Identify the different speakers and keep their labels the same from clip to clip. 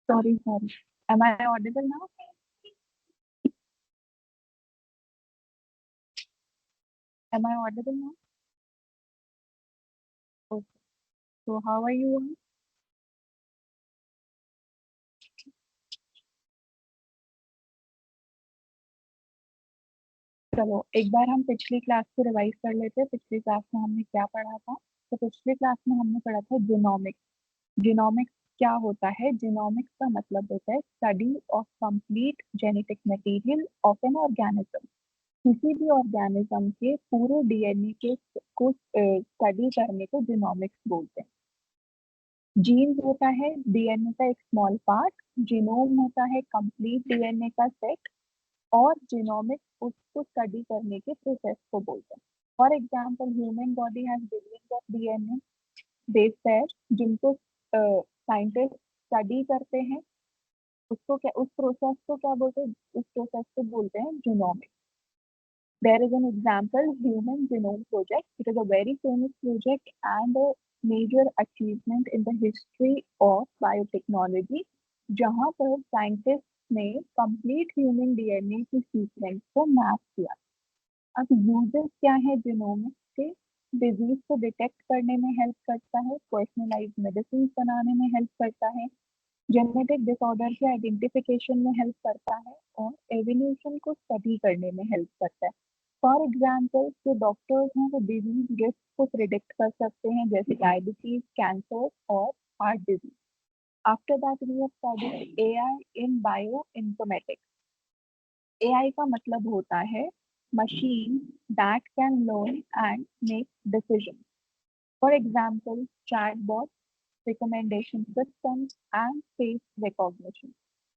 Speaker 1: Sorry, sorry. Am I audible now? Am I audible now? Okay. So how are you all? चलो एक बार हम पिछली class को revise कर लेते हैं। पिछली क्लास में हमने क्या पढ़ा था? तो पिछली क्लास में हमने पढ़ा था जीनोमिक्स। जीनोमिक्स क्या होता है? जीनोमिक्स का मतलब होता है study of complete genetic material of an organism. किसी भी ऑर्गेनिज्म के पूरे डीएनए के को स्टडी करने को जीनोमिक्स बोलते हैं। जीन होता है डीएनए का एक स्मॉल पार्ट, जीनोम होता है कंप्लीट डीएनए का सेट, और जीनोमिक्स उसको स्टडी करने के प्रोसेस को बोलते हैं। For example human body has billions of DNA base pair जिनको साइंटिस्ट स्टडी करते हैं। उसको क्या, उस प्रोसेस को क्या बोलते हैं? उस प्रोसेस को बोलते हैं genomics. There is an example, Human Genome Project. It is a very famous project and a major achievement in the history of biotechnology, जहाँ पर साइंटिस्ट ने कंप्लीट ह्यूमन डीएनए की सीक्वेंस को मैप किया। अब यूजेस क्या है जीनोमिक्स के? डिजीज को डिटेक्ट करने में हेल्प करता है, पर्सनलाइज मेडिसिन बनाने में हेल्प करता है, जेनेटिक डिसऑर्डर के आइडेंटिफिकेशन में हेल्प करता है, और एवोल्यूशन को स्टडी करने में हेल्प करता है। फॉर एग्जाम्पल जो डॉक्टर्स हैं वो डिजीज रिस्क को प्रिडिक्ट कर सकते हैं, जैसे डायबिटीज, कैंसर और heart disease. After that we have studied AI in bioinformatics. AI का मतलब होता है machine that can learn and make decision. For example chatbot, recommendation system and face recognition.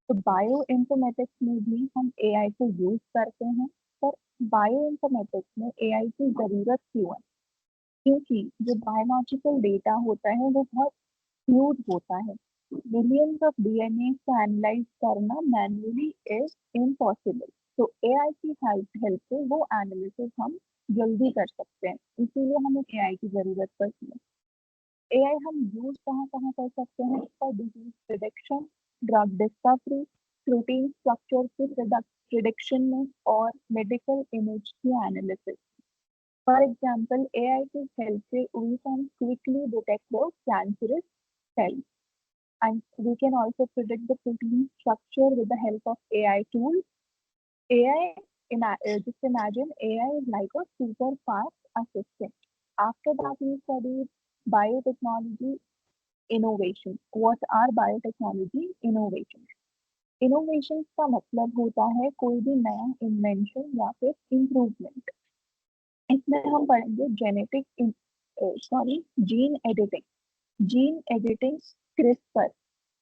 Speaker 1: तो बायो इन्फॉर्मेटिक्स में भी हम AI को यूज करते हैं। पर बायो इन्फॉर्मेटिक्स में एआई की जरूरत क्यों है? क्योंकि जो बायोलॉजिकल डेटा होता है वो बहुत ह्यूज होता है। मिलियंस ऑफ डीएनए को एनालाइज करना मैन्युअली इज इम्पॉसिबल। तो एआई की हेल्प से वो एनालिसिस हम जल्दी कर सकते हैं, इसीलिए हमें एआई की जरूरत पड़ती है। एआई हम यूज कहाँ कहाँ कर सकते हैं? For disease prediction, drug discovery, protein structure की प्रिडिक्शन में, और मेडिकल इमेज की एनालिसिस। फॉर एग्जाम्पल एआई की हेल्प से we can quickly detect the cancerous cells, and we can also predict the protein structure with the help of AI tools. AI, just imagine AI is like a super fast assistant. After that, we studied biotechnology innovation. What are biotechnology innovation? Innovation का मतलब होता है कोई भी नया invention या फिर improvement. इसमें हम पढ़ेंगे gene editing. Gene editing, CRISPR.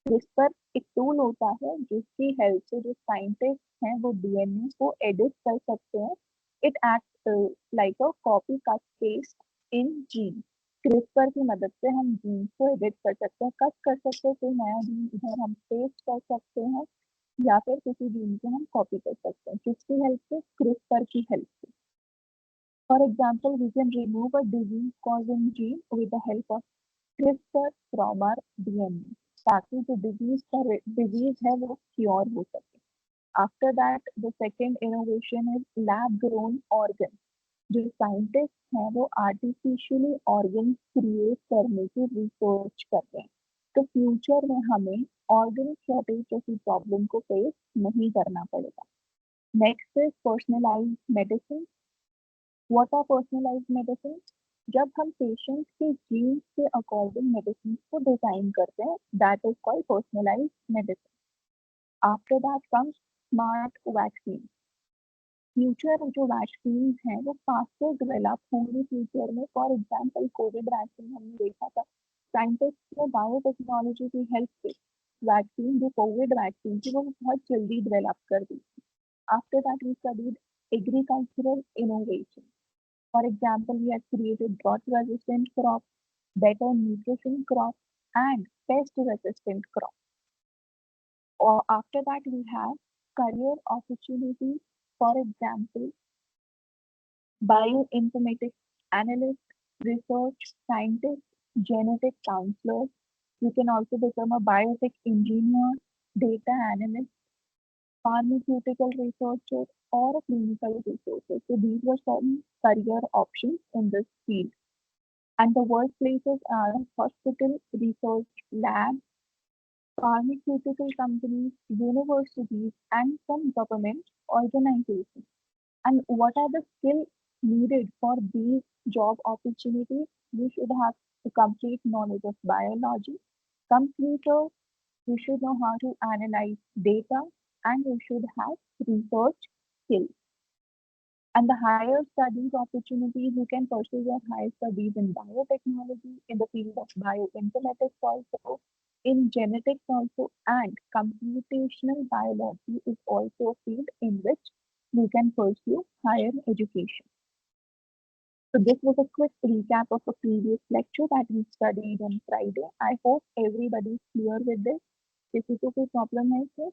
Speaker 1: CRISPR एक टूल होता है जिसकी हेल्प से जो साइंटिस्ट हैं वो डीएनए को एडिट कर सकते हैं। It act like a copy cut paste in gene. CRISPR की मदद से हम जीन को एडिट कर सकते हैं, कट कर सकते हैं, कोई नया जीन इधर हम पेस्ट कर सकते हैं, या फिर किसी जीन को हम कॉपी कर सकते हैं। किसकी हेल्प से? क्रिस्पर की हेल्प से। For example we can remove a disease causing gene with the help of CRISPR from our DNA, ताकि जो डिजीज है वो क्योर हो सके। After that the second innovation is lab grown organ. जो साइंटिस्ट हैं वो आर्टिफिशियली ऑर्गन क्रिएट करने की रिसर्च कर रहे हैं। तो फ्यूचर में हमें ऑर्गन शॉर्टेज जैसी प्रॉब्लम को फेस नहीं करना पड़ेगा। Next is personalised medicine. What are personalised medicine? जब हम पेशेंट के जीन्स के अकॉर्डिंग मेडिसिन को डिजाइन करते हैं, that is called personalised medicine. After that comes smart vaccine. Future जो वैक्सीन है वो फास्टर डेवलप होंगी फ्यूचर में। फॉर एग्जाम्पल कोविड वैक्सीन हमने देखा था, साइंटिस्ट ने बायोटेक्नोलॉजी की हेल्प से वैक्सीन, जो कोविड वैक्सीन थी, वो बहुत जल्दी डेवलप कर दी। After that we studied agricultural innovation. For example, we have created drought-resistant crops, better nutrition crops, and pest-resistant crops. Or after that, we have career opportunities. For example, bioinformatics analyst, research scientist, genetic counselors. You can also become a biotech engineer, data analyst, pharmaceutical researcher, or a clinical researcher. So these were some career options in this field. And the workplaces are hospital, research labs, pharmaceutical companies, universities, and some government organizations. And what are the skills needed for these job opportunities? You should have a complete knowledge of biology, computer, you should know how to analyze data, and you should have research skills. And the higher studies opportunities, you can pursue your higher studies in biotechnology, in the field of bioinformatics also, in genetics also, and computational biology is also a field in which you can pursue higher education. So this was a quick recap of a previous lecture that we studied on Friday. I hope everybody is clear with this. किसी को कोई problem है इसमें?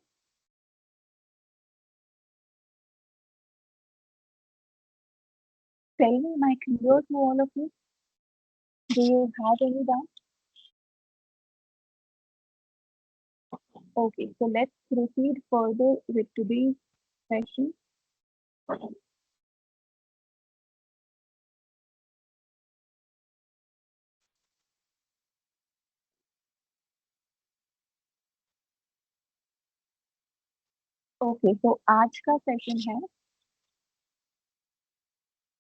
Speaker 1: Tell me, am I clear to all of you? Do you have any doubt? Okay, so let's proceed further with today's session. Okay, तो आज का session है,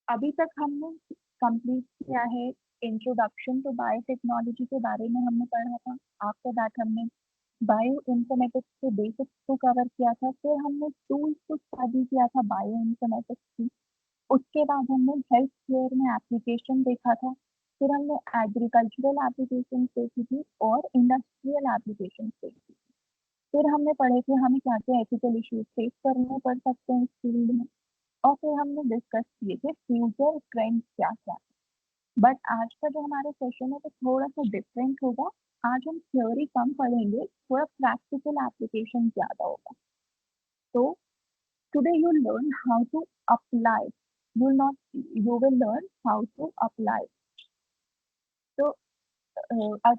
Speaker 1: अभी तक हमने कंप्लीट किया है इंट्रोडक्शन टू बायोटेक्नोलॉजी के बारे में हमने पढ़ा था। आफ्टर दैट हमने बायो इन्फॉर्मेटिक्स के बेसिक्स को कवर किया था, फिर हमने टूल्स को स्टडी किया था बायो इन्फॉर्मेटिक्स की। उसके बाद हमने हेल्थ केयर में एप्लीकेशन देखा था, फिर हमने एग्रीकल्चरल एप्लीकेशन देखी थी और इंडस्ट्रियल एप्लीकेशन देखी थी। फिर हमने पढ़े कि हमें क्या क्या एथिकल इश्यूज फेस करने पड़ सकते हैं इस फील्ड में, और फिर हमने डिस्कस किए थे फ्यूचर ट्रेंड्स क्या क्या। बट आज का जो हमारा सेशन है वो थोड़ा सा डिफरेंट होगा। आज हम थ्योरी कम पढ़ेंगे, थोड़ा प्रैक्टिकल एप्लीकेशन ज्यादा होगा। तो today you learn how to apply, you will learn how to apply. So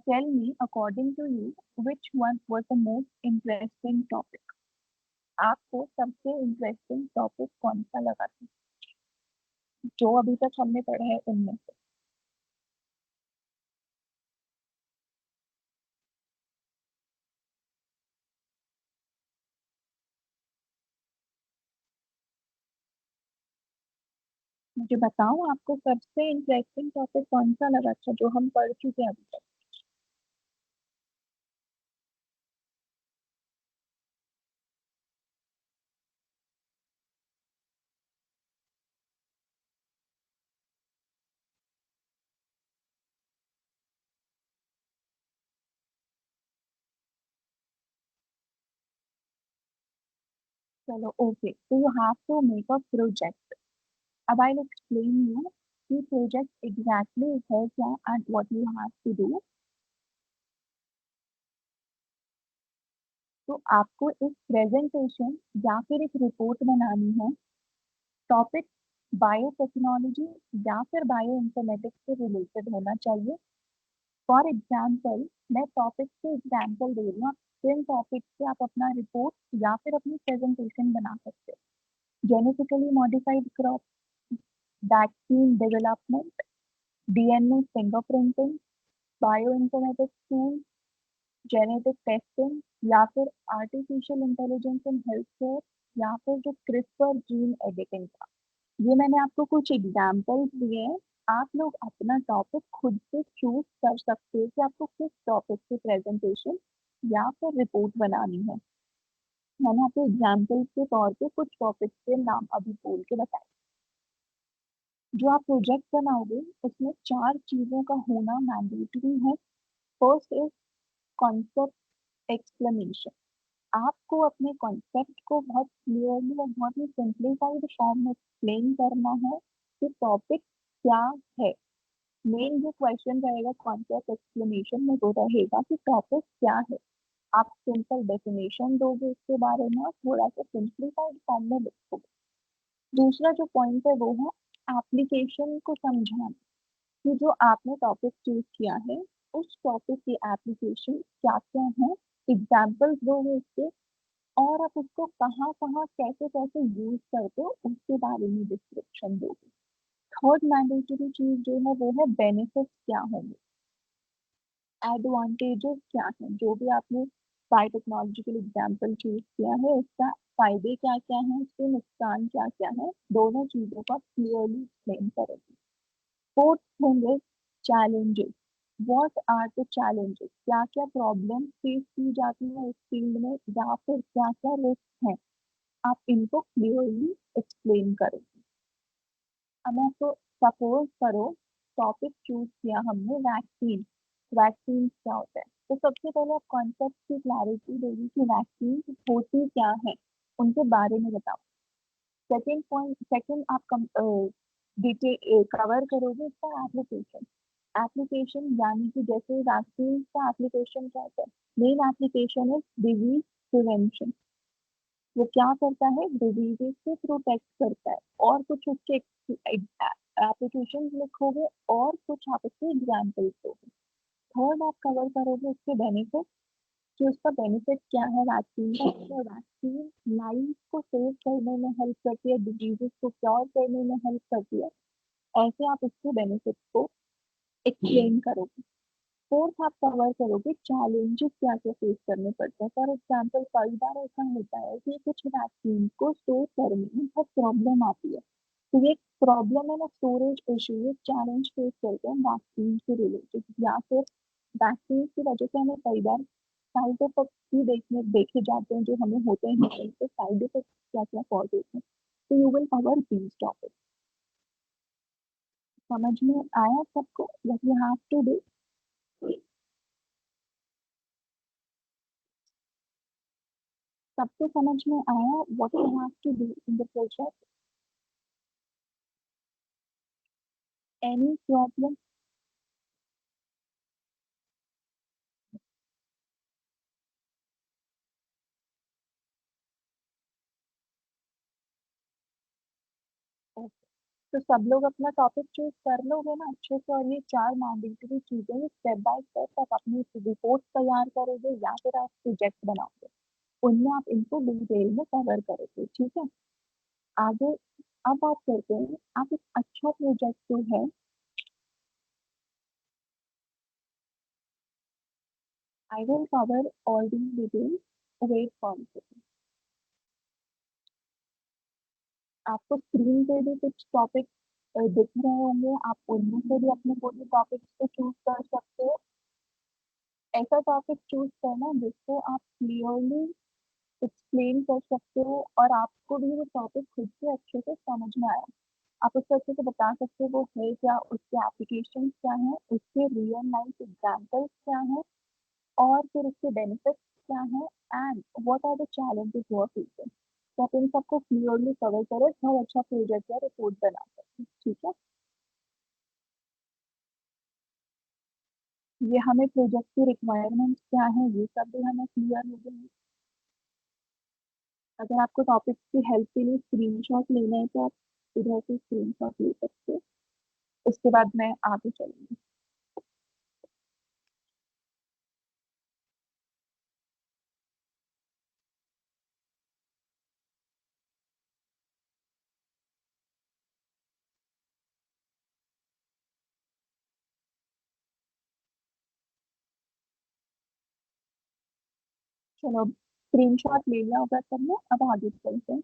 Speaker 1: tell me, according to you, which one was the most interesting topic? आपको सबसे इंटरेस्टिंग टॉपिक कौन सा लगा था जो अभी तक हमने पढ़ा है उनमें से? मुझे बताओ, आपको सबसे इंटरेस्टिंग टॉपिक कौन सा लगा था जो हम पढ़ चुके हैं अभी तक? चलो okay, so you have to make a project. अब I'll explain you कि प्रोजेक्ट एग्जैक्टली है क्या and what you have to do. तो आपको एक प्रेजेंटेशन या फिर एक रिपोर्ट बनानी है। टॉपिक बायोटेक्नोलॉजी या फिर बायो इन्फॉर्मेटिक्स से रिलेटेड होना चाहिए। फॉर एग्जाम्पल, मैं टॉपिक से एग्जाम्पल दे रही हूँ, सेम टॉपिक से आप अपना रिपोर्ट या फिर अपनी प्रेजेंटेशन बना सकते हो। Genetically modified crop, vaccine development, DNA fingerprinting, bio informatics tool, genetic testing, या फिर artificial intelligence in health care, या फिर जो क्रिस्पर जीन एडिटिंग था। ये मैंने आपको कुछ एग्जाम्पल्स दिए हैं। आप लोग अपना टॉपिक खुद से चूज कर सकते हो कि आपको किस टॉपिक से प्रेजेंटेशन या फिर रिपोर्ट बनानी है। मैंने आपको एग्जाम्पल्स के तौर पे कुछ टॉपिक्स के नाम अभी बोल के बताए। जो आप प्रोजेक्ट बनाओगे उसमें 4 चीजों का होना मैंडेटरी है। First is concept explanation. आपको अपने कॉन्सेप्ट को बहुत क्लियरली और बहुत ही सिंप्लीफाइड फॉर्म में एक्सप्लेन करना है कि टॉपिक क्या है। मेन जो क्वेश्चन रहेगा कॉन्सेप्ट एक्सप्लेनेशन में वो रहेगा कि टॉपिक क्या है। आप सिंपल डेफिनेशन दोगे इसके बारे में और थोड़ा सा सिंप्लीफाइड फॉर्म में लिखोगे। दूसरा जो पॉइंट है वो है एप्लीकेशन को समझाना, कि जो आपने टॉपिक चूज किया है उस टॉपिक की एप्लीकेशन क्या क्या है एग्जाम्पल्स दोगे उसके, और आप उसको कहाँ कहाँ कैसे कैसे यूज करते हो उसके बारे में डिस्क्रिप्शन दोगे। थर्ड मैंडेटरी चीज जो है वो है बेनिफिट्स क्या होंगे, एडवांटेजेस क्या है, जो भी आपने बायोटेक्नोलॉजिकल एग्जाम्पल चूज किया है उसका फायदे क्या क्या है, उसके नुकसान क्या क्या है, दोनों चीजों का क्लियरली एक्सप्लेन करेंगे। Fourth thing is challenges. What are the challenges, क्या क्या प्रॉब्लम फेस की जाती है इस फील्ड में, या फिर क्या क्या रिस्क है, आप इनको क्लियरली एक्सप्लेन करें। अब आपको सपोज करो टॉपिक चूज किया हमने वैक्सीन, वैक्सीन क्या होता है, तो सबसे पहले आप कॉन्सेप्ट की क्लैरिटी देगी कि वैक्सीन होती क्या है, उनके बारे में बताओ। सेकेंड पॉइंट, सेकेंड आप डिटेल कवर करोगे इसका एप्लीकेशन। एप्लीकेशन यानी कि जैसे वैक्सीन का एप्लीकेशन क्या होता है, main application is disease prevention. वो क्या करता है, डिजीजेस से प्रोटेक्ट करता है, और कुछ उसके एप्लीकेशन लिखोगे और कुछ आप उसके एग्जाम्पल्स दोगे। थर्ड आप कवर करोगे उसके बेनिफिट, कि उसका बेनिफिट क्या है वैक्सीन का, तो वैक्सीन लाइफ को सेव करने में हेल्प करती है, डिजीजेस को क्योर करने में हेल्प करती है, ऐसे आप उसके बेनिफिट को एक्सप्लेन करोगे। फोर्थ आप कवर करोगे चैलेंजेस क्या क्या फेस करने पड़ते हैं। फॉर एग्जाम्पल कई बार ऐसा होता है कि कुछ वैक्सीन को स्टोर करने में बहुत प्रॉब्लम आती है, तो ये प्रॉब्लम है ना, स्टोरेज इशू, ये चैलेंज फेस करते हैं वैक्सीन से रिलेटेड, या फिर वैक्सीन की वजह से हमें कई बार साइड इफेक्ट भी देखे जाते हैं जो हमें होते हैं, तो साइड इफेक्ट क्या क्या कॉज होते हैं, तो you will cover these topic. समझ में आया सबको, what you have to do? सबको समझ में आया what you have to do in the project? Any problem? तो सब लोग अपना टॉपिक चूज कर लोगे ना अच्छे से, और ये चार मैंडेटरी चीजें स्टेप बाय स्टेप आप अपनी रिपोर्ट तैयार करोगे या फिर आप प्रोजेक्ट बनाओगे, उनमें आप इनको डिटेल में कवर करोगे, ठीक है? आगे अब बात करते हैं, आप एक अच्छा प्रोजेक्ट जो है, I will cover all the detail, wait for it. आपको स्क्रीन पे भी कुछ टॉपिक दिख रहे होंगे, आप उनमें से भी अपने कोई टॉपिक्स को चूज कर सकते हो। ऐसा टॉपिक चूज करना जिसको आप क्लियरली एक्सप्लेन कर सकते हो और आपको भी वो टॉपिक खुद से अच्छे से समझ में आया, आप उसको अच्छे से बता सकते हो वो है क्या, उसके एप्लीकेशन क्या है, उसके रियल लाइफ एग्जाम्पल्स क्या है, और फिर उसके बेनिफिट्स क्या है, and what are the challenges you are facing. तो आप इन सबको क्लियरली कवर करें, बहुत अच्छा प्रोजेक्ट या रिपोर्ट बना सकते हैं, ठीक है? ये हमें प्रोजेक्ट की रिक्वायरमेंट्स क्या है ये सब भी हमें क्लियर हो गई। अगर आपको टॉपिक की हेल्प के लिए स्क्रीनशॉट लेना है तो आप इधर से स्क्रीनशॉट ले सकते हो, उसके बाद मैं आगे चलूंगी। चलो स्क्रीनशॉट ले लिया होगा सबने, अब आगे चलते हैं।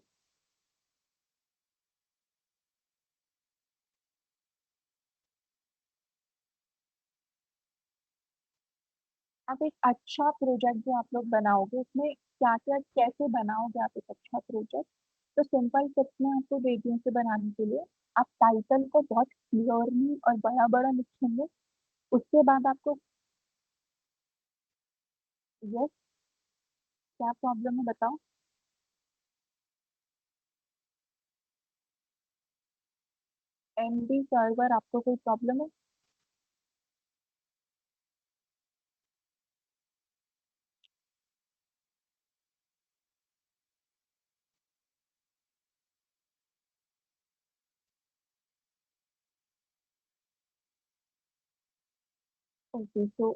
Speaker 1: अब एक अच्छा प्रोजेक्ट जो आप लोग बनाओगे उसमें क्या क्या कैसे बनाओगे आप एक अच्छा प्रोजेक्ट, तो सिंपल टिप्स में आपको दे दी उसे बनाने के लिए। आप टाइटल को बहुत क्लियरली और बड़ा बड़ा लिखेंगे, उसके बाद आपको, यस, क्या प्रॉब्लम है बताओ? एमडी सर्वर आपको कोई प्रॉब्लम है? ओके, तो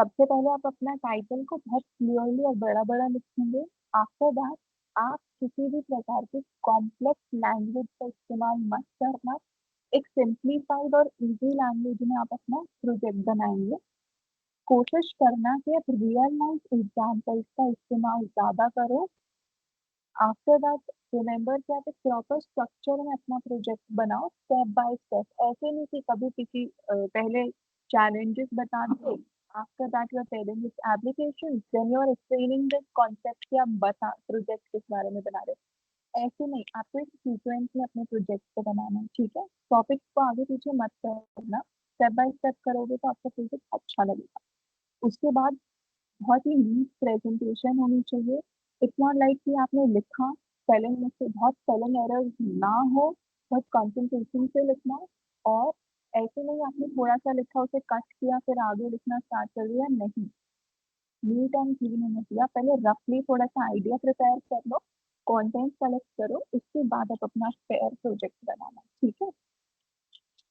Speaker 1: सबसे पहले आप अपना टाइटल को बहुत क्लियरली और बड़ा बड़ा लिखेंगे। आफ्टर दैट आप किसी भी प्रकार के कॉम्प्लेक्स लैंग्वेज का इस्तेमाल मत करना। एक सिंप्लीफाइड और इजी लैंग्वेज में आप अपना प्रोजेक्ट बनाएंगे। कोशिश करना कि आप रियल लाइफ एग्जाम्पल्स का इस्तेमाल ज्यादा करो। आफ्टर दैट रिमेंबर कि आप एक प्रॉपर स्ट्रक्चर में अपना प्रोजेक्ट बनाओ, स्टेप बाय स्टेप। ऐसे नहीं कि कभी किसी पहले चैलेंजेस बता दो, after that you are telling this application, then you are explaining this concept कि आप बता प्रोजेक्ट किस बारे में बना रहे हो। ऐसे नहीं, आपको एक सीक्वेंस में अपने प्रोजेक्ट को बनाना है, ठीक है। टॉपिक को आगे पीछे मत करना, स्टेप बाय स्टेप करोगे तो आपका प्रोजेक्ट अच्छा लगेगा। उसके बाद बहुत ही नीट प्रेजेंटेशन होनी चाहिए। इट्स नॉट लाइक कि आपने लिखा, स्पेलिंग में बहुत स्पेलिंग एरर ना हो, बहुत कंसंट्रेशन से लिखना। और ऐसे नहीं आपने थोड़ा सा लिखा उसे कट किया फिर आगे लिखना स्टार्ट कर दिया, नहीं। नीट एंड क्लीन होना चाहिए। आप पहले रफली थोड़ा सा आइडिया प्रिपेयर कर लो, कंटेंट कलेक्ट करो, उसके बाद आप अपना फेयर प्रोजेक्ट बनाना, ठीक है।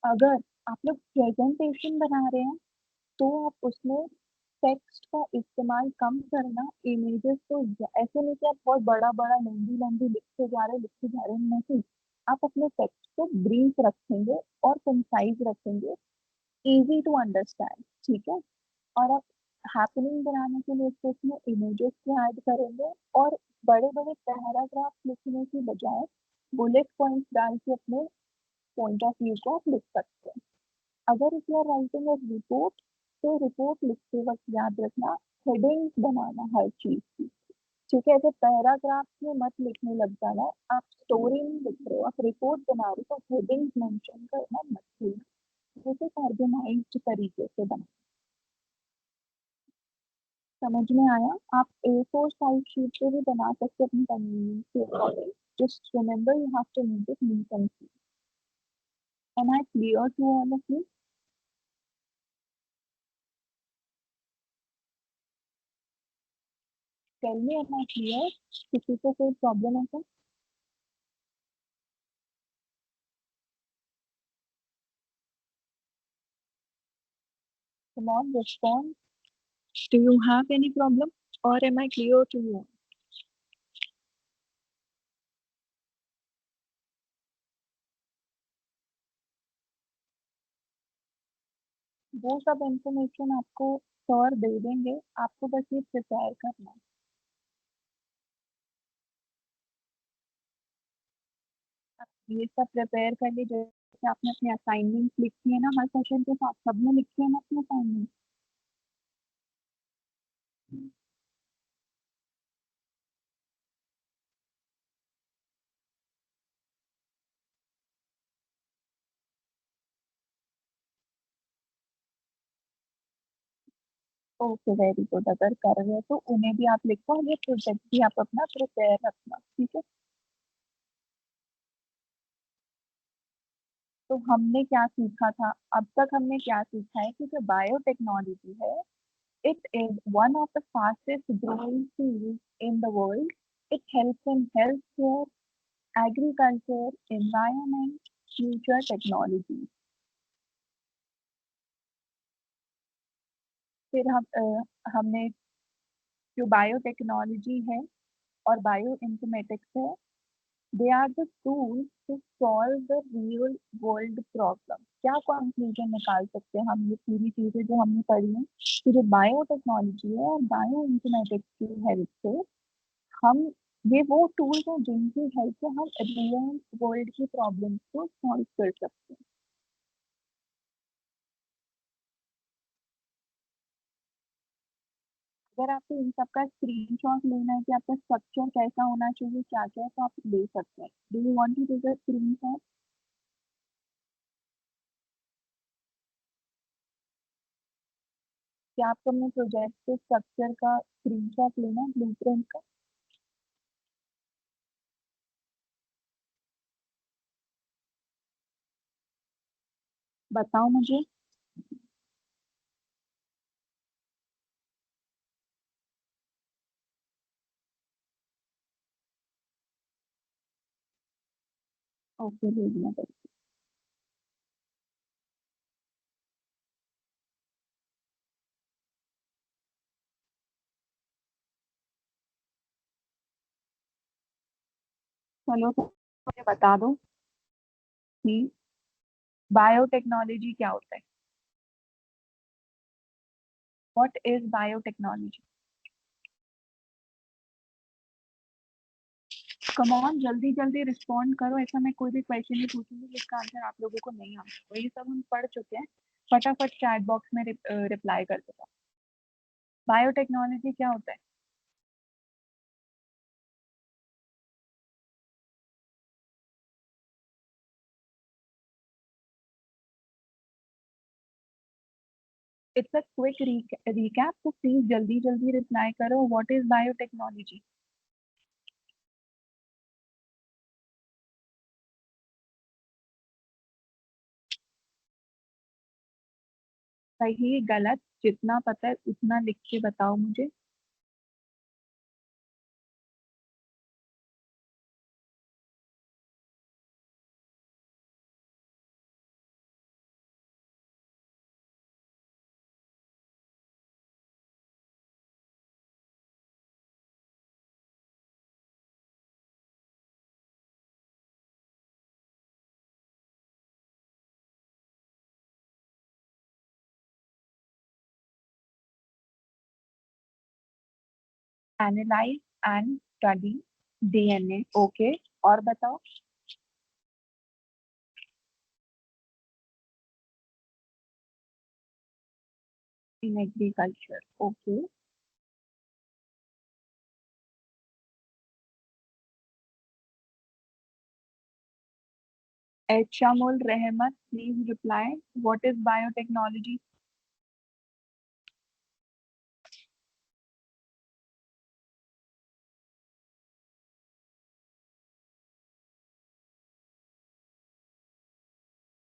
Speaker 1: अगर आप लोग प्रेजेंटेशन बना रहे हैं तो आप उसमें टेक्स्ट का इस्तेमाल कम करना। इमेजेस तो ऐसे नहीं कि आप बहुत बड़ा बड़ा लंबी लंबी लिखते जा रहे हैं, नहीं। आप अपने टेक्स्ट को ब्रीफ रखेंगे और कंसाइज रखेंगे, इजी टू अंडरस्टैंड, ठीक है। और आप हैपनिंग बनाने के लिए उसमें इमेजेस को ऐड करेंगे। और बड़े बड़े पैराग्राफ लिखने की बजाय बुलेट पॉइंट्स डाल के अपने पॉइंट ऑफ व्यू को आप लिख सकते हैं। अगर if you are writing a report, तो रिपोर्ट लिखते वक्त याद रखना हेडिंग्स बनाना हर चीज की, ठीक है। ऐसे पैराग्राफ में मत लिखने लग जाना। आप स्टोरी नहीं लिख रहे हो, आप रिपोर्ट बना रहे हो, तो हेडिंग्स मेंशन करना मत भूलना। जैसे ऑर्गेनाइज्ड तरीके से बना। समझ में आया? आप A4 साइज शीट पे भी बना सकते हैं अपनी कन्वीनियंस के according. Just remember you have to make it neat and clean. Am I clear to all of you? Tell me, am I clear? किसी को कोई प्रॉब्लम है क्या? Come on, respond. Do you have any problem or am I clear to you? वो सब information आपको sir दे देंगे, आपको बस ये प्रिपेयर करना है। आप ये सब प्रिपेयर कर लीजिए। जैसे आपने अपनी असाइनमेंट लिखी है ना, हर सेशन के साथ सबने लिखी है ना अपनी असाइनमेंट? Okay, very good. अगर कर रहे हो तो उन्हें भी आप लिखो, ये प्रोजेक्ट भी आप अपना प्रिपेयर रखना, ठीक है। तो हमने क्या सीखा था अब तक? हमने क्या सीखा है कि जो बायोटेक्नोलॉजी है, it is one of the fastest growing fields in the world. It helps in healthcare, agriculture, environment, future technology. फिर हमने जो बायोटेक्नोलॉजी है और बायो इन्फॉर्मेटिक्स है, they are the tools to solve the real world problem. क्या conclusion निकाल सकते हैं हम ये पूरी चीजें जो हमने पढ़ी हैं कि जो बायोटेक्नोलॉजी है और बायो इन्फॉर्मेटिक्स की हेल्प से हम, ये वो टूल्स हैं जिनकी हेल्प से हम रियल वर्ल्ड की प्रॉब्लम्स को सॉल्व कर सकते हैं। अगर आपको इन सब का स्क्रीनशॉट लेना है कि आपका स्ट्रक्चर कैसा होना चाहिए, क्या क्या, तो आप ले सकते हैं। Do you want to take a screenshot? क्या आपको अपने प्रोजेक्ट के स्ट्रक्चर का स्क्रीनशॉट लेना है, ब्लूप्रिंट का? बताओ मुझे। ओके, भेजना पड़ेगा। चलो तो मुझे बता दो कि बायोटेक्नोलॉजी क्या होता है। What is biotechnology? Come on, जल्दी जल्दी रिस्पॉन्ड करो। ऐसा मैं कोई भी क्वेश्चन नहीं पूछूंगी जिसका आंसर आप लोगों को नहीं आता, वही सब हम पढ़ चुके हैं। फटाफट चैट बॉक्स में रिप्लाई कर दो। बायोटेक्नोलॉजी क्या होता है? इट्स अ क्विक रिकैप, तो प्लीज जल्दी जल्दी रिप्लाई करो। What is biotechnology? सही गलत जितना पता है उतना लिख के बताओ मुझे। Analyse and study DNA, okay. और बताओ। In agriculture, okay. एचामुल Rahmat, please reply. What is biotechnology?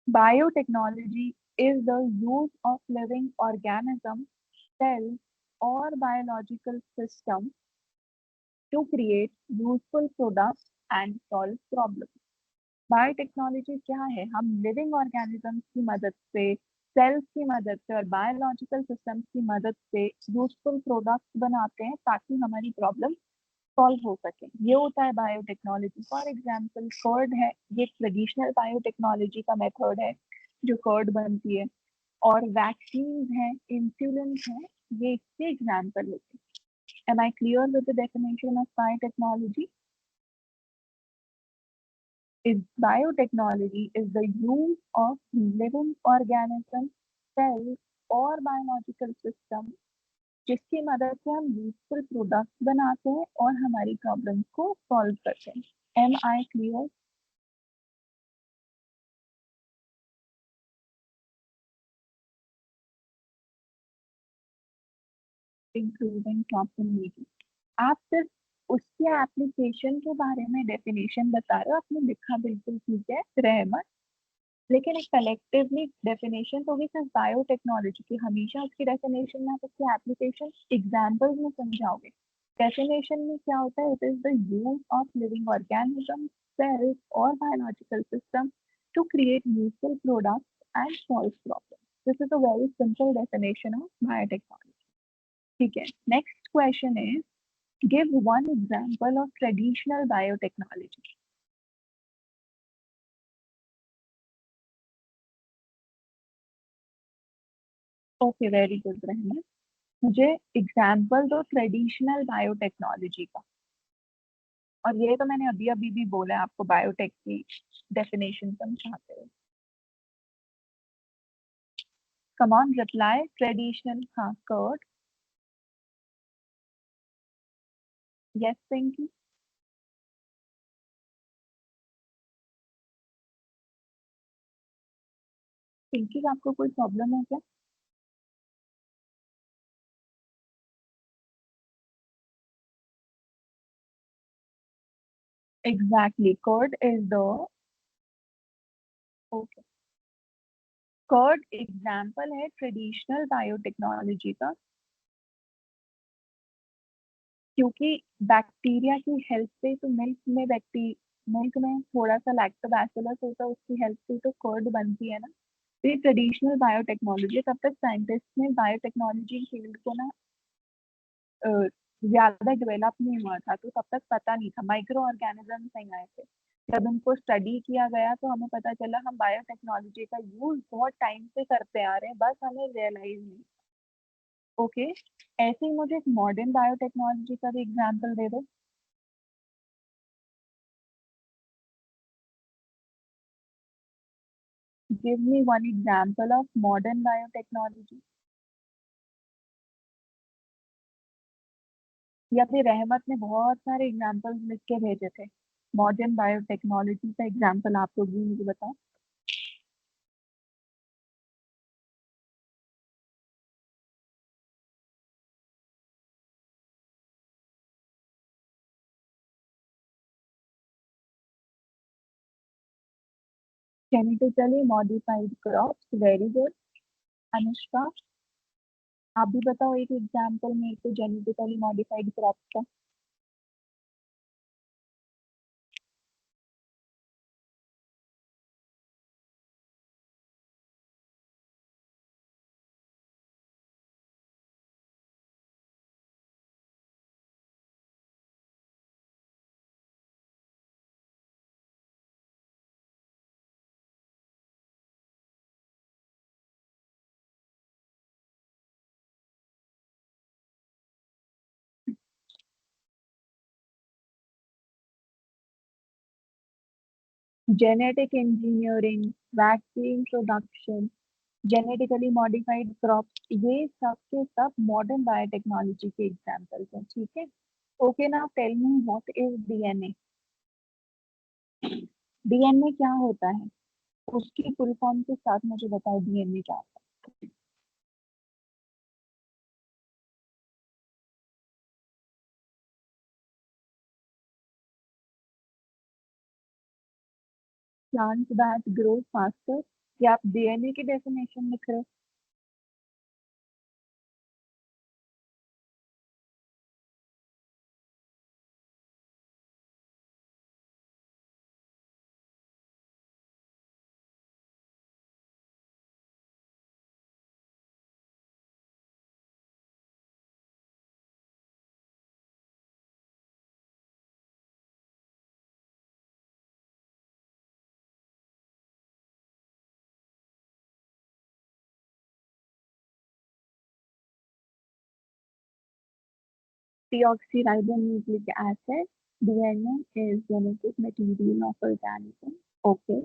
Speaker 1: Biotechnology is the use of living organisms, cells, or biological systems to create useful products and solve problems. Biotechnology क्या है? हम living organisms की मदद से, sales की मदद से और बायोलॉजिकल सिस्टम्स की मदद से यूजफुल प्रोडक्ट्स बनाते हैं ताकि हमारी प्रॉब्लम सॉल्व हो सके। ये होता है बायोटेक्नोलॉजी। फॉर एग्जांपल कर्ड है, ये ट्रेडिशनल बायोटेक्नोलॉजी का मेथड है जो कर्ड बनती है। और वैक्सीन है, इंसुलिन है, ये इसके एग्जाम्पल होते हैं। Am I clear with the definition of biotechnology? is biotechnology is the use of living organisms, cells और biological system जिसकी मदद से हम यूजफुल प्रोडक्ट्स बनाते हैं और हमारी प्रॉब्लम्स को सॉल्व करते हैं। Am I clear? Including company. आप सिर्फ उसके एप्लीकेशन के बारे में डेफिनेशन बता रहे हो, आपने लिखा बिल्कुल ठीक है रहमत, लेकिन एक कलेक्टिवली डेफिनेशन तो भी सिर्फ बायोटेक्नोलॉजी की, हमेशा उसकी डेफिनेशन में आप उसके एप्लीकेशन एग्जाम्पल्स में समझाओगे। डेफिनेशन में क्या होता है? It is the use of living organism, cells और biological system to create useful products and solve problem. This is a very simple definition of biotechnology. ठीक है, next question is give one example of traditional biotechnology. Okay, very good Rahman. मुझे example दो traditional biotechnology का। और ये तो मैंने अभी अभी भी बोला है आपको, बायोटेक की डेफिनेशन समझाते हुए। Come on reply. ट्रेडिशनल, हाँ कर्ड। यस पिंकी। पिंकी आपको कोई प्रॉब्लम है क्या? Exactly, curd is the, okay, curd example है ट्रेडिशनल बायोटेक्नोलॉजी का, क्योंकि बैक्टीरिया की हेल्प से, तो मिल्क में थोड़ा सा लैक्टोबैसिलस होता है, उसकी हेल्प से तो कर्ड बनती है ना। तो ये ट्रेडिशनल बायोटेक्नोलॉजी। तब तक साइंटिस्ट ने बायोटेक्नोलॉजी फील्ड को ना ज्यादा डेवलप नहीं हुआ था, तो तब तक पता नहीं था, माइक्रो ऑर्गेनिज्म नहीं आए थे। जब इनको स्टडी किया गया तो हमें पता चला हम बायोटेक्नोलॉजी का यूज बहुत टाइम से करते आ रहे हैं, बस हमें रियलाइज नहीं। ओके, ऐसे ही मुझे एक मॉडर्न बायोटेक्नोलॉजी का भी एग्जांपल दे दो। Give me one example of modern biotechnology. या फिर रहमत ने बहुत सारे एग्जांपल्स लिख के भेजे थे, मॉडर्न बायोटेक्नोलॉजी का एग्जांपल आप लोग भी मुझे बताओ। Genetically modified crops, very good. Anushka, आप भी बताओ एक एग्जांपल मेरे को जेनेटिकली मॉडिफाइड क्रॉप्स का। Genetic engineering, vaccine production, genetically modified crops, ये सब के सब मॉडर्न बायोटेक्नोलॉजी के एग्जांपल्स हैं, ठीक है। Okay, now tell me what is DNA. DNA क्या होता है, उसकी फुल फॉर्म के साथ मुझे बताओ, डीएनए क्या होता है। प्लांट्स दैट ग्रो फास्टर, क्या आप डीएनए की डेफिनेशन लिख रहे हो? Deoxyribonucleic acid, DNA is genetic material of organism. Okay.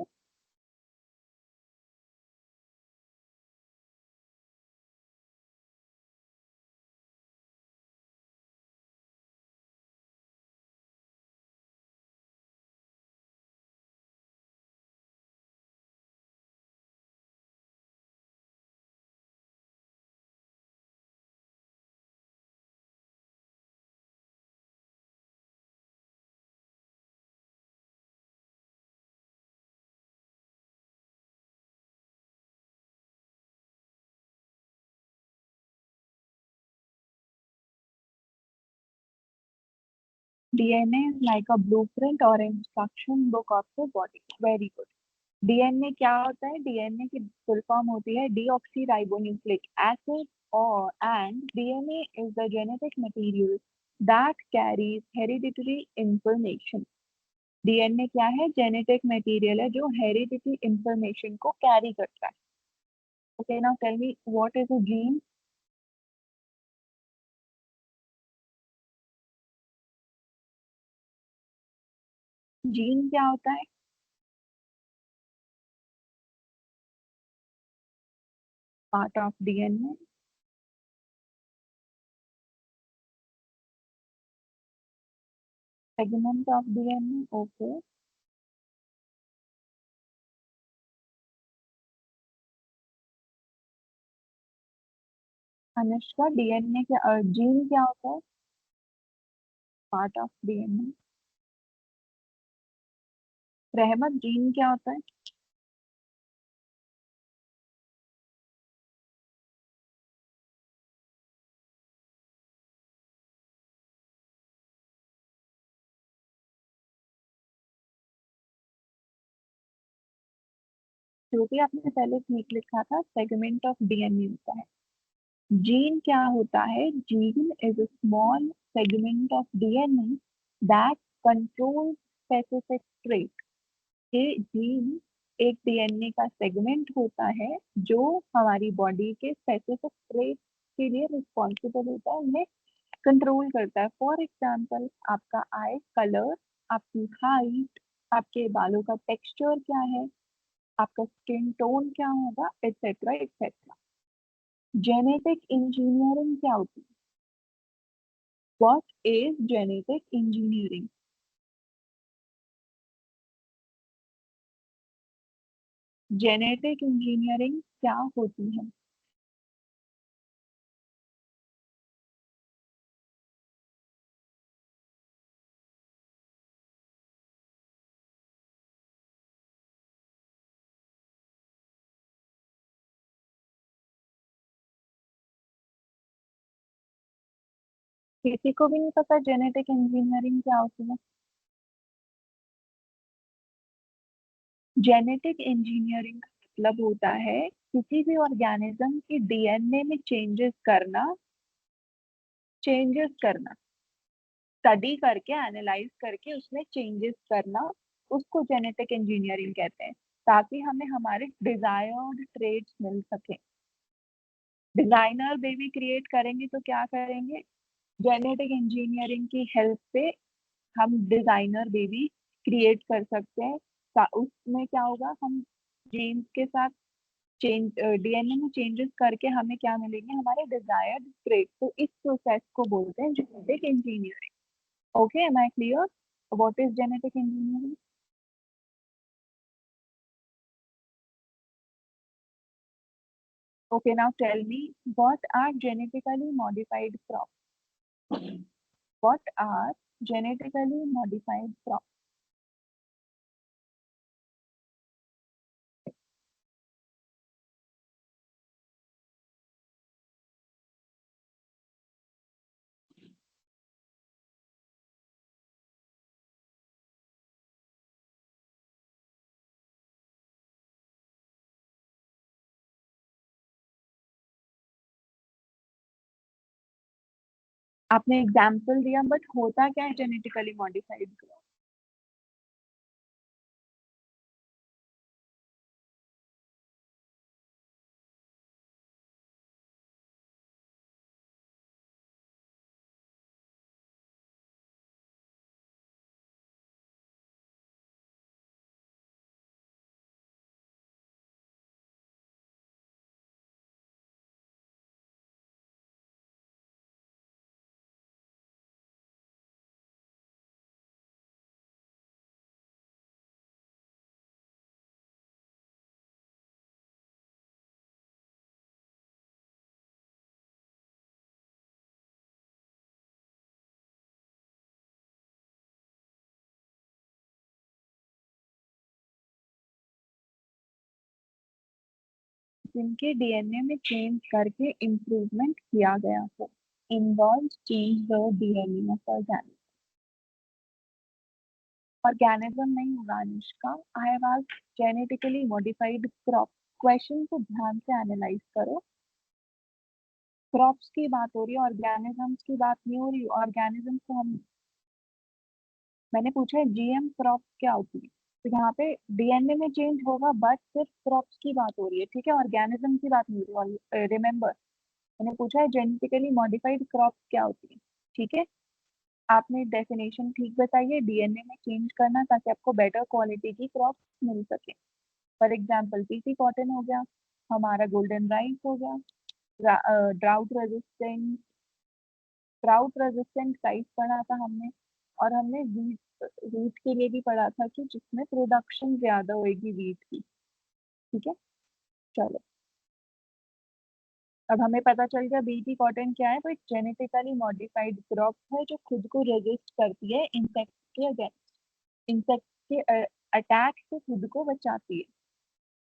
Speaker 1: DNA is like a blueprint or instruction book of the body. Very good. DNA क्या होता है? डीएनए की फुल फॉर्म होती है डीऑक्सी राइबोन्यूक्लिक एसिड, और and DNA is the genetic material that carries hereditary information. DNA क्या है? Genetic material है जो हेरिडिटरी इंफॉर्मेशन को कैरी करता है। Okay, now tell me what is a gene. Gene क्या होता है? Part of DNA. Segment of DNA, okay. Anushka, DNA क्या, जीन क्या होता है? Part of DNA. Rahmat, gene क्या होता है? जो भी आपने पहले ठीक लिखा था, सेगमेंट ऑफ डीएनए होता है। जीन क्या होता है? Gene is small segment of DNA that controls specific trait. ये जीन एक डीएनए का सेगमेंट होता है जो हमारी बॉडी के स्पेसिफिक ट्रेट के लिए रिस्पॉन्सिबल होता है, उन्हें कंट्रोल करता है. फॉर एग्जाम्पल, आपका आई कलर, आपकी हाइट, आपके बालों का टेक्सचर क्या है, आपका स्किन टोन क्या होगा, एक्सेट्रा एक्सेट्रा. जेनेटिक इंजीनियरिंग क्या होती है? What is genetic engineering? Genetic engineering क्या होती है? किसी को भी नहीं पता जेनेटिक इंजीनियरिंग क्या होती है? जेनेटिक इंजीनियरिंग का मतलब होता है किसी भी ऑर्गेनिज्म के डीएनए में चेंजेस करना, स्टडी करके, एनालाइज करके उसमें चेंजेस करना, उसको जेनेटिक इंजीनियरिंग कहते हैं, ताकि हमें हमारे डिजायर्ड ट्रेड्स मिल सके. डिजाइनर बेबी क्रिएट करेंगे तो क्या करेंगे? जेनेटिक इंजीनियरिंग की हेल्प से हम डिजाइनर बेबी क्रिएट कर सकते हैं. उसमें क्या होगा, हम जीन्स के साथ चेंज, डीएनए में चेंजेस करके हमें क्या मिलेंगे? हमारे डिजायर्ड ट्रेट. तो इस प्रोसेस को बोलते हैं genetic engineering. Okay, am I clear? What is genetic engineering? Okay, now tell me, what are genetically modified crops? What are genetically modified crops? आपने एग्जाम्पल दिया, बट होता क्या है जेनेटिकली मॉडिफाइड क्रॉप? जिनके डीएनए में चेंज करके improvement किया गया हो. Involve change the DNA of organism. Organism नहीं होगा Anushka. I have asked genetically modified crop. Question को ध्यान से एनालाइज करो. क्रॉप्स की बात हो रही है, ऑर्गेनिजम्स की बात नहीं हो रही. ऑर्गेनिजम्स को हम, मैंने पूछा है जीएम क्रॉप क्या होती है. तो यहाँ पे डीएनए में चेंज होगा, बट सिर्फ क्रॉप्स की बात हो रही है, ठीक है, ऑर्गेनिज्म की बात नहीं हो रही. रिमेम्बर, मैंने पूछा है जेनेटिकली मॉडिफाइड क्रॉप क्या होती है. ठीक है, आपने डेफिनेशन ठीक बताई है, डीएनए में चेंज करना ताकि आपको बेटर क्वालिटी की क्रॉप मिल सके. फॉर एग्जाम्पल, पीसी कॉटन हो गया, हमारा गोल्डन राइस हो गया, drought resistant drought resistant rice पढ़ा था हमने. और हमने वीट वीट के लिए भी पढ़ा था कि जिसमें प्रोडक्शन ज्यादा होगी वीट की. ठीक है, चलो, अब हमें पता चल गया बीटी कॉटन क्या है. तो एक जेनेटिकली मॉडिफाइड क्रॉप है जो खुद को रेजिस्ट करती है इंसेक्ट के अगेंस्ट, इंसेक्ट के अटैक से खुद को बचाती है.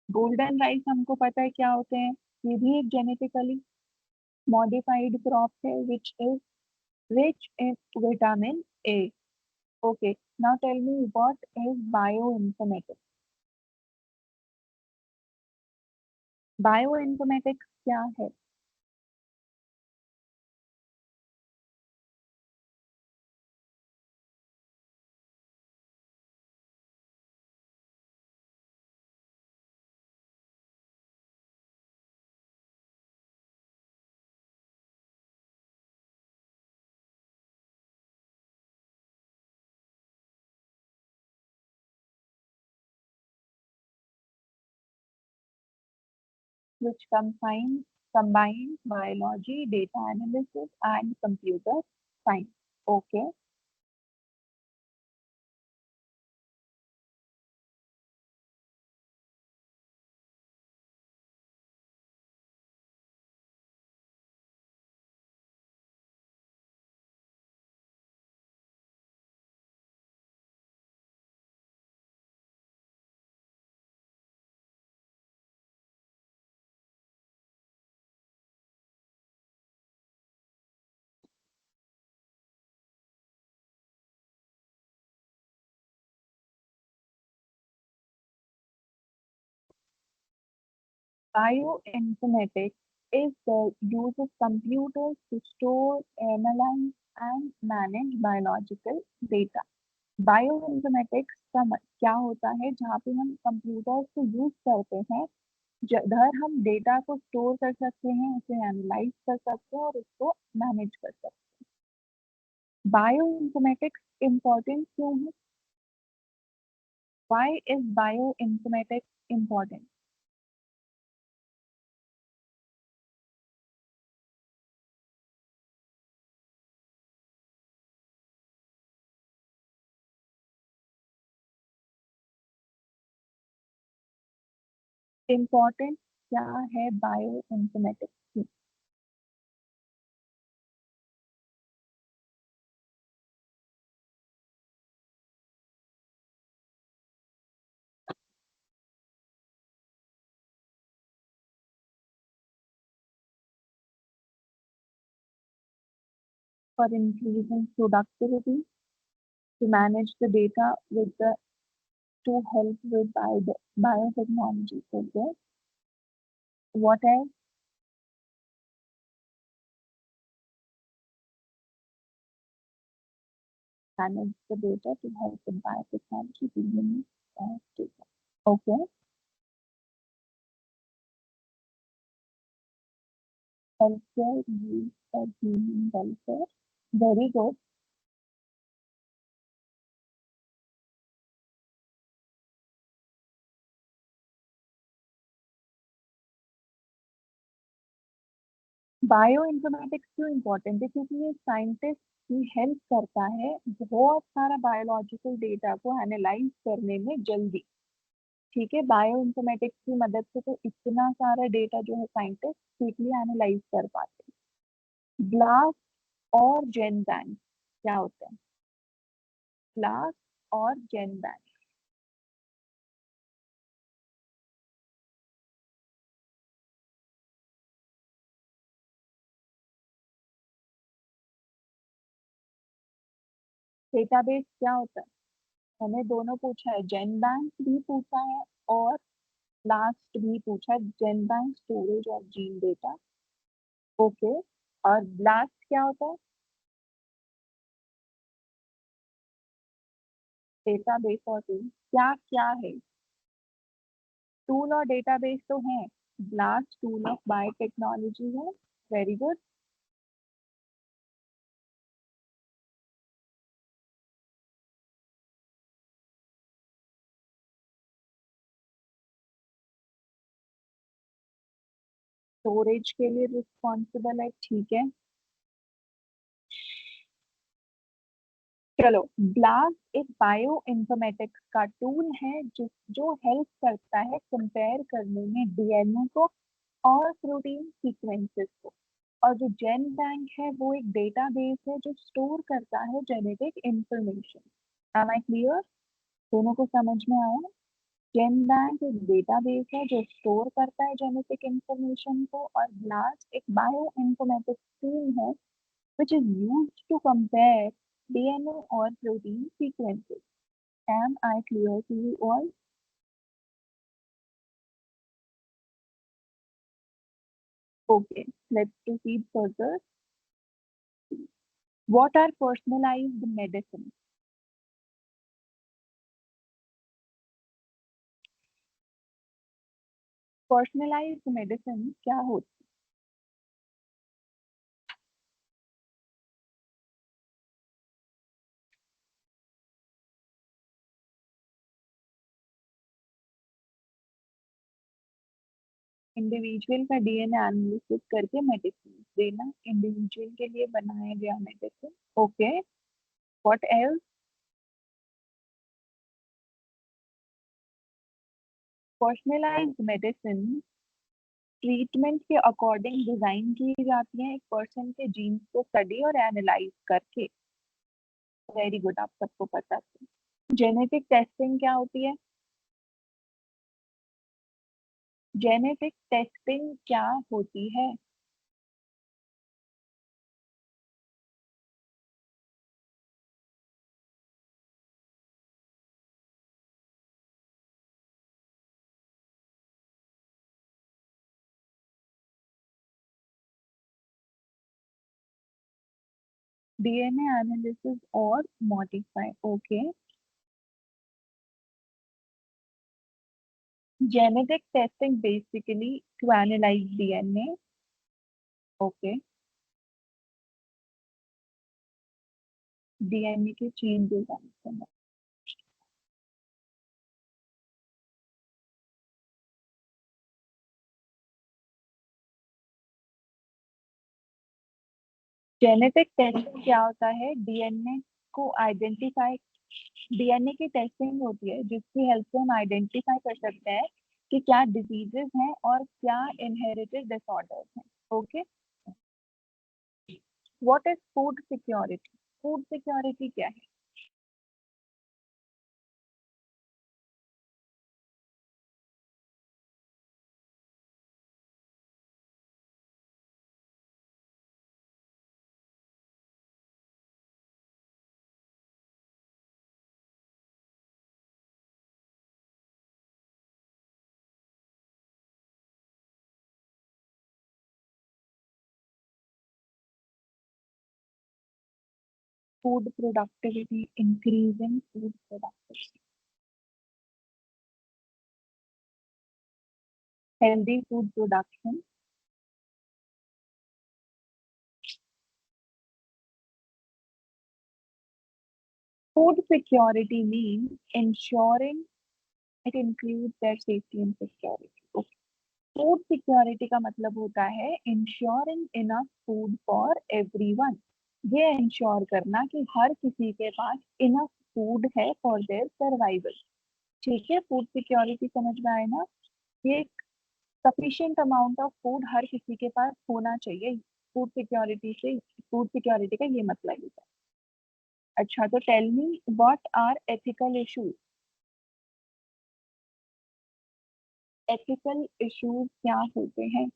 Speaker 1: गोल्डन राइस हमको पता है क्या होते हैं, ये भी एक जेनेटिकली मॉडिफाइड क्रॉप है which is rich in vitamin A. Okay, now tell me what is bioinformatics? Bioinformatics क्या है? which combines biology, data analysis, and computer science. Okay. Bioinformatics is the use of computers to store, analyze, and manage biological data. Bioinformatics का क्या होता है, जहाँ पे हम computers को यूज करते हैं, जिधर हम डेटा को स्टोर कर सकते हैं, उसे एनालाइज कर सकते हैं और उसको मैनेज कर सकते हैं। बायोइन्फॉर्मेटिक्स इम्पोर्टेंट क्यों है? Why is bioinformatics important? Important क्या है बायोइन्फॉर्मेटिक्स की? For increasing productivity, to manage the data with the to help with biotechnology. Okay. What else? Manage the data to help with biotechnology building data. Okay. Healthcare use for human welfare. Very good. Bioinformatics क्यों important है? क्योंकि ये scientist की help करता है बहुत सारा biological data को एनालाइज करने में जल्दी। ठीक है, बायोइन्फॉर्मेटिक्स की मदद से तो इतना सारा डेटा जो है साइंटिस्ट क्विकली एनालाइज कर पाते हैं। ब्लास्ट और जेन बैंक क्या होते हैं? ब्लास्ट और जेन बैंक। डेटाबेस क्या होता है? मैंने दोनों पूछा है, जेन बैंक भी पूछा है और लास्ट भी पूछा है। जेन बैंक स्टोरेज और जीन डेटा। ओके। और ब्लास्ट क्या होता है? डेटाबेस और टूल क्या क्या है? टूल और डेटाबेस तो है। ब्लास्ट टूल ऑफ बायोटेक्नोलॉजी है। Very good. स्टोरेज के लिए रिस्पॉन्सिबल है, ठीक है। चलो, ब्लास्ट एक बायो इन्फॉर्मेटिक्स का टूल है जो हेल्प करता है कंपेयर करने में डीएनए को और प्रोटीन सीक्वेंसेस को। और जो जेन बैंक है वो एक डेटाबेस है जो स्टोर करता है genetic information. Am I clear? दोनों को समझ में आया? जेन बैंक एक डेटाबेस है जो स्टोर करता है जेनेटिक इंफॉर्मेशन को, और ब्लास्ट एक बायो इन्फॉर्मेटिक्स टूल है which is used to compare DNA or protein sequences. Am I clear to you all? Okay, let's proceed further. What are personalized medicine? Personalized medicine क्या होती individual का DNA analysis करके medicine देना, individual के लिए बनाया गया medicine. Okay, what else? Personalised medicine treatment के अकॉर्डिंग डिजाइन की जाती है, एक पर्सन के जीन्स को स्टडी और एनालाइज करके। वेरी गुड, आप सबको पता है। जेनेटिक टेस्टिंग क्या होती है? जेनेटिक टेस्टिंग क्या होती है? डीएनए एनालिसिस और modify. Okay, genetic testing basically to analyze DNA. Okay, DNA के चेंजेस आने। जेनेटिक टेस्टिंग क्या होता है? डीएनए को आइडेंटिफाई, डीएनए की टेस्टिंग होती है जिसकी हेल्प से हम आइडेंटिफाई कर सकते हैं कि क्या डिजीजेस हैं और क्या इनहेरिटेड डिसऑर्डर्स हैं। Okay, what is food security? Food security क्या है? Food productivity, increasing food productivity, healthy food production. Food security means ensuring it includes their safety and security. Okay. Food security का मतलब होता है ensuring enough food for everyone. ये ensure करना कि हर किसी के पास इनफ फूड है फॉर देयर सर्वाइवल। ठीक है, फूड सिक्योरिटी समझ में आए ना? ये सफिशिएंट अमाउंट ऑफ फूड हर किसी के पास होना चाहिए। फूड सिक्योरिटी से, फूड सिक्योरिटी का ये मतलब है। अच्छा, तो tell me what are ethical issues? Ethical issues क्या होते हैं?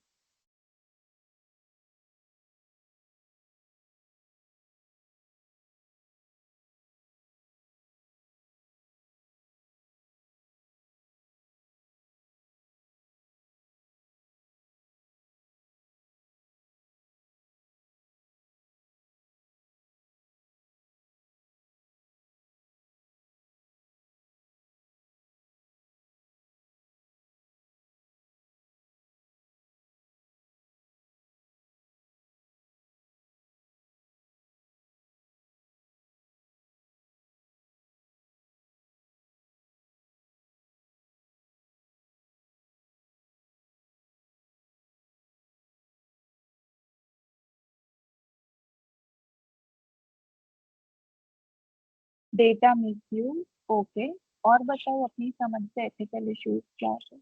Speaker 1: Data misuse. ओके, और बताओ अपनी समझ से एथिकल इश्यूज क्या है?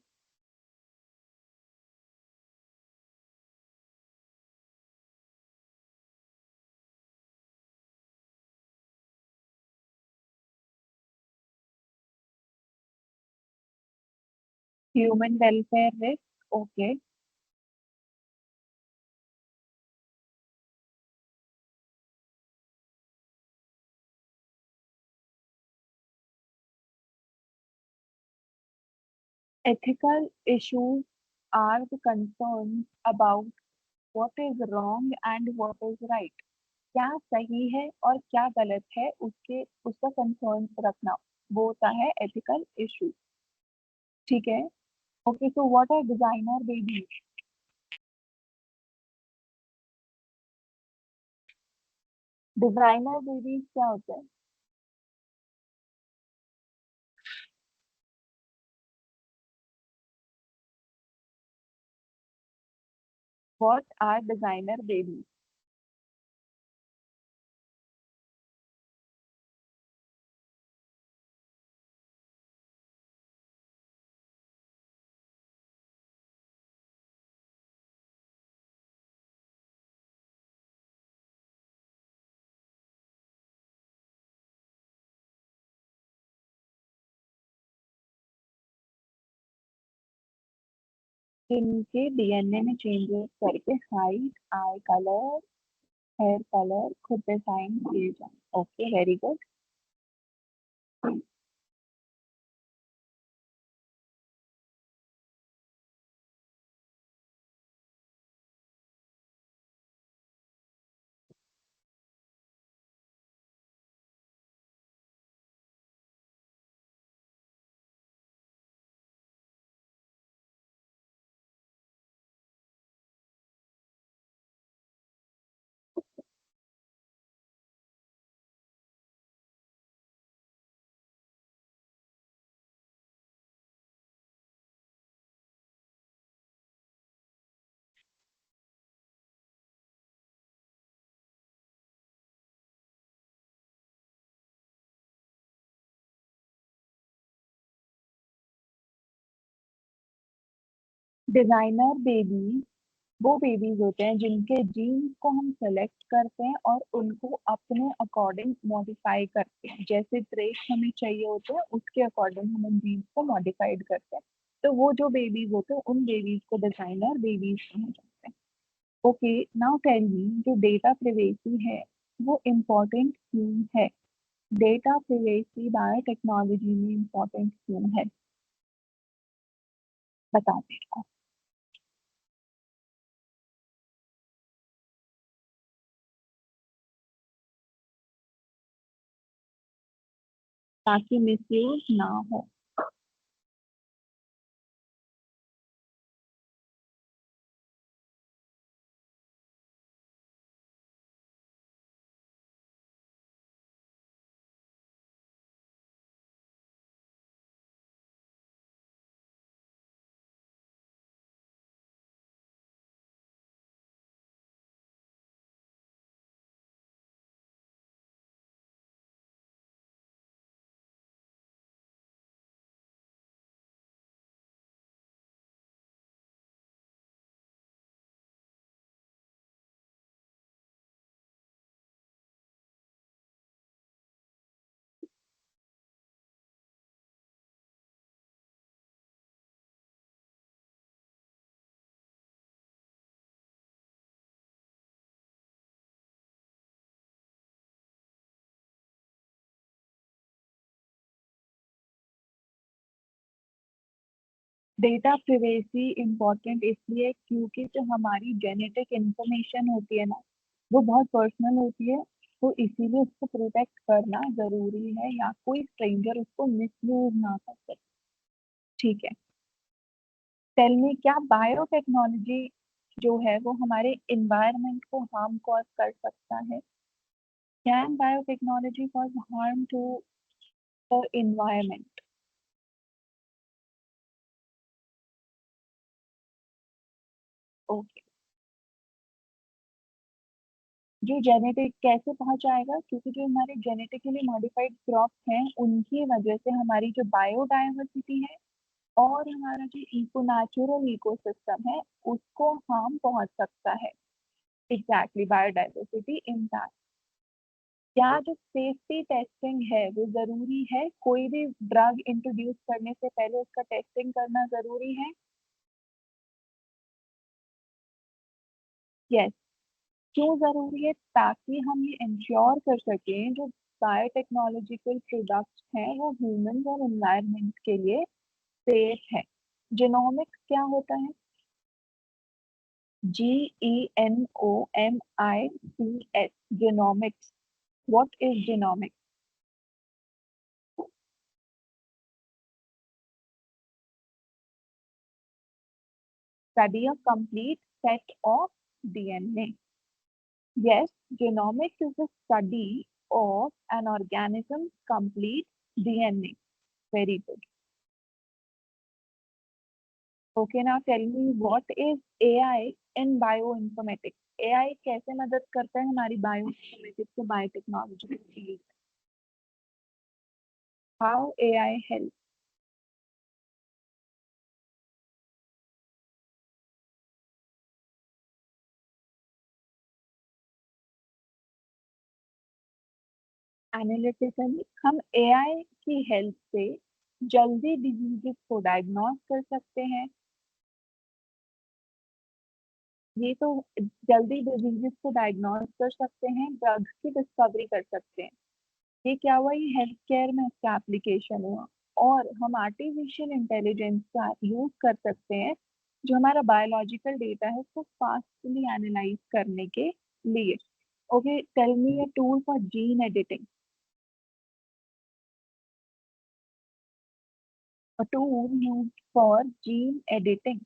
Speaker 1: Human welfare risk. Okay, ethical issues are the concerns about what is wrong and what is right। क्या सही है और क्या गलत है, उसके उसका कंसर्न रखना, वो होता है एथिकल इशू। ठीक है। Okay, so what are designer baby? Designer babies क्या होता है? What are designer babies? जिनके डीएनए में चेंजेस करके height, eye colour, hair colour खुद डिजाइन किए जाए। Okay, very good. Designer baby वो बेबीज होते हैं जिनके जीन्स को हम सेलेक्ट करते हैं और उनको अपने अकॉर्डिंग मॉडिफाई करते हैं। जैसे ट्रेस हमें चाहिए होते हैं उसके अकॉर्डिंग हम उन जीन्स को मॉडिफाइड करते हैं। तो वो जो बेबीज होते हैं उन बेबीज को डिजाइनर बेबीज कहा जाता है। ओके, नाउ टेल मी, जो डेटा प्रिवेसी है वो इम्पोर्टेंट क्यों है? डेटा प्रिवेसी बायोटेक्नोलॉजी में इम्पोर्टेंट क्यों है? बताओ मेरे को। ताकि मिसयूज ना हो। डेटा प्रिवेसी इम्पोर्टेंट इसलिए क्योंकि जो हमारी जेनेटिक इंफॉर्मेशन होती है ना, वो बहुत पर्सनल होती है। तो इसीलिए उसको प्रोटेक्ट करना जरूरी है, या कोई स्ट्रेंजर उसको मिसयूज ना कर सके। ठीक है। टेल में क्या बायोटेक्नोलॉजी जो है वो हमारे इन्वायरमेंट को हार्म कॉज कर सकता है? Can biotechnology cause harm to the environment? Okay. जो जेनेटिक कैसे पहुंच आएगा? क्योंकि जो हमारे जेनेटिकली मॉडिफाइड क्रॉप्स हैं उनकी वजह से हमारी जो बायोडायवर्सिटी है और हमारा जो इको नेचुरल इकोसिस्टम है उसको हार्म पहुंच सकता है। Exactly, biodiversity impact. क्या जो सेफ्टी टेस्टिंग है वो जरूरी है? कोई भी ड्रग इंट्रोड्यूस करने से पहले उसका टेस्टिंग करना जरूरी है? यस। क्यों जरूरी है? ताकि हम ये इंश्योर कर सकें जो बायोटेक्नोलॉजिकल प्रोडक्ट्स हैं वो ह्यूमन और एनवायरनमेंट के लिए सेफ है। जीनोमिक्स क्या होता है? GENOMICS, genomics. What is genomics? Study a complete set of DNA। Yes, genomics is the study of an organism's complete DNA. Very good. Okay, now tell me what is AI in bioinformatics. AI कैसे मदद करता है हमारी bioinformatics को, biotechnology field. How AI help. Analytically हम AI की help से जल्दी डिजीजेस को डायग्नोस कर सकते हैं। ये तो जल्दी डिजीजेस को डायग्नोस कर सकते हैं, ड्रग्स की डिस्कवरी कर सकते हैं। ये क्या हुआ, ये हेल्थ केयर में इसका एप्लीकेशन हुआ। और हम आर्टिफिशियल इंटेलिजेंस का यूज कर सकते हैं, जो हमारा बायोलॉजिकल डेटा है उसको फास्टली एनालाइज करने के लिए। Okay, tell me a tool for gene editing. A tool use for gene editing.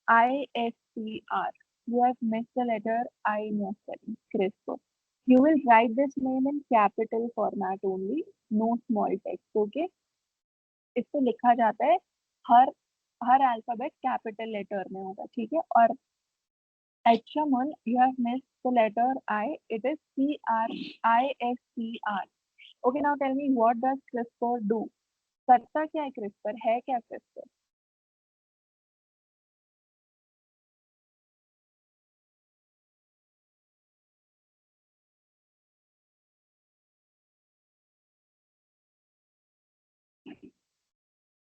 Speaker 1: CRISPR. You have missed the letter I in your spelling. CRISPR. You will write this name in capital format only, no small text. Okay? इसको लिखा जाता है, हर हर alphabet capital letter में होगा, ठीक है। और HMN, you have missed the letter I. It is CRISPR. Okay, now tell me what does CRISPR do? करता क्या है CRISPR, है क्या CRISPR?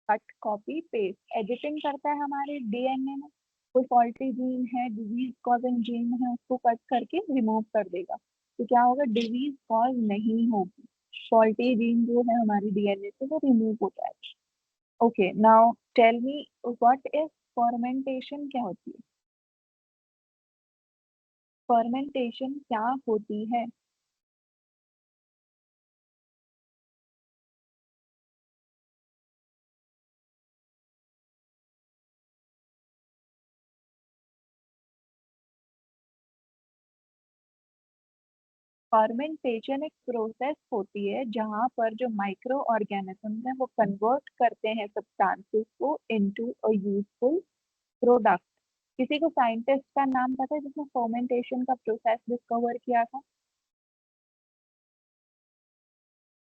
Speaker 1: Cut copy paste editing करता है हमारे डीएनए में। कोई फॉल्टी जीन है, डिजीज कॉजिंग जीन है, उसको कट करके रिमूव कर देगा, तो क्या होगा, डिजीज कॉज नहीं होगी। फॉल्टी जीन जो है हमारी डीएनए से वो रिमूव हो जाएगा। Okay, now tell me what is fermentation, क्या होती है। फर्मेंटेशन क्या होती है। फर्मेंटेशन एक प्रोसेस होती है जहां पर जो माइक्रो ऑर्गेनिज्म है वो कन्वर्ट करते हैं सब्सटेंसेस को इनटू अ यूजफुल प्रोडक्ट। किसी को साइंटिस्ट का नाम पता है जिसने फर्मेंटेशन का प्रोसेस डिस्कवर किया था।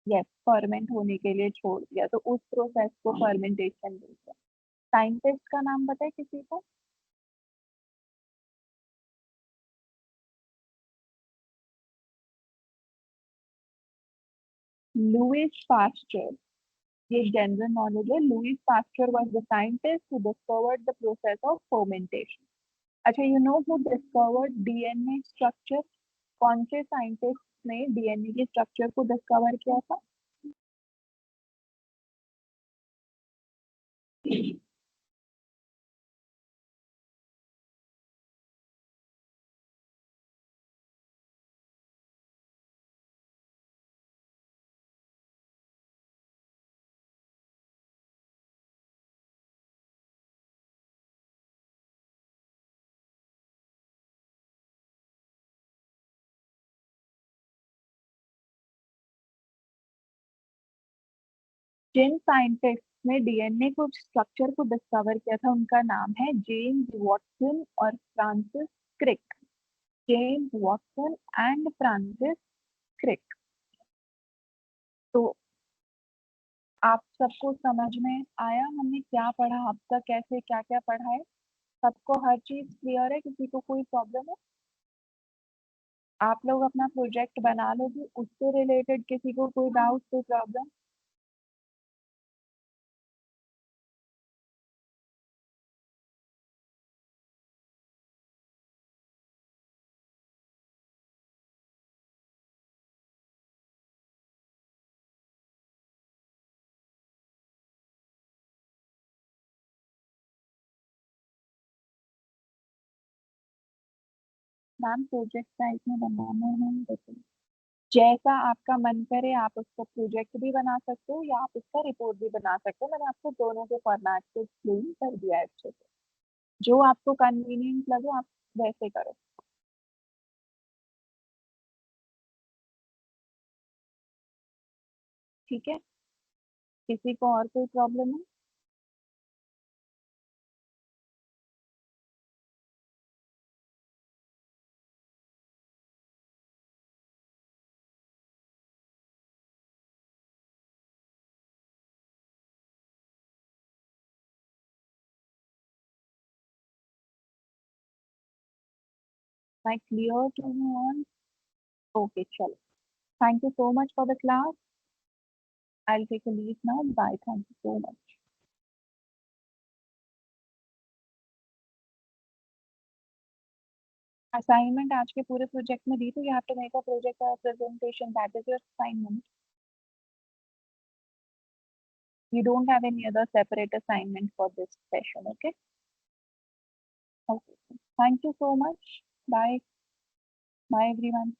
Speaker 1: यस, फर्मेंट होने के लिए छोड़ दिया, तो उस प्रोसेस को फर्मेंटेशन बोलते हैं। साइंटिस्ट का नाम पता है किसी को। Louis Pasteur. ये जनरल नॉलेज है। Louis Pasteur was the scientist who discovered the process of fermentation. अच्छा, you know who discovered DNA structure. कौन से साइंटिस्ट ने डीएनए के स्ट्रक्चर को डिस्कवर किया था। जिन साइंटिस्ट ने डीएनए को स्ट्रक्चर को डिस्कवर किया था उनका नाम है जेम्स वॉटसन और Francis Crick. James Watson and Francis Crick. तो आप सबको समझ में आया हमने क्या पढ़ा, अब तक कैसे क्या क्या पढ़ा है। सबको हर चीज क्लियर है, किसी को कोई प्रॉब्लम है। आप लोग अपना प्रोजेक्ट बना लोगे, उससे रिलेटेड किसी को कोई डाउट कोई प्रॉब्लम। मैम प्रोजेक्ट साइट में बनाना है, देखो जैसा आपका मन करे आप उसको प्रोजेक्ट भी बना सकते हो या आप उसका रिपोर्ट भी बना सकते हो। मैंने आपको दोनों के फॉर्मेट को एक्सप्लेन कर दिया है अच्छे से। जो आपको कन्वीनियंट लगे आप वैसे करो। ठीक है, किसी को और कोई प्रॉब्लम है? I clear to move on? Okay, chalo. Thank you so much for the class. I'll take a leave now. Bye. Thank you so much. Assignment आज के पूरे प्रोजेक्ट में दी, तो you have to make a project or presentation. That is your assignment. You don't have any other separate assignment for this session, okay? Okay. Thank you so much. Bye. Bye everyone.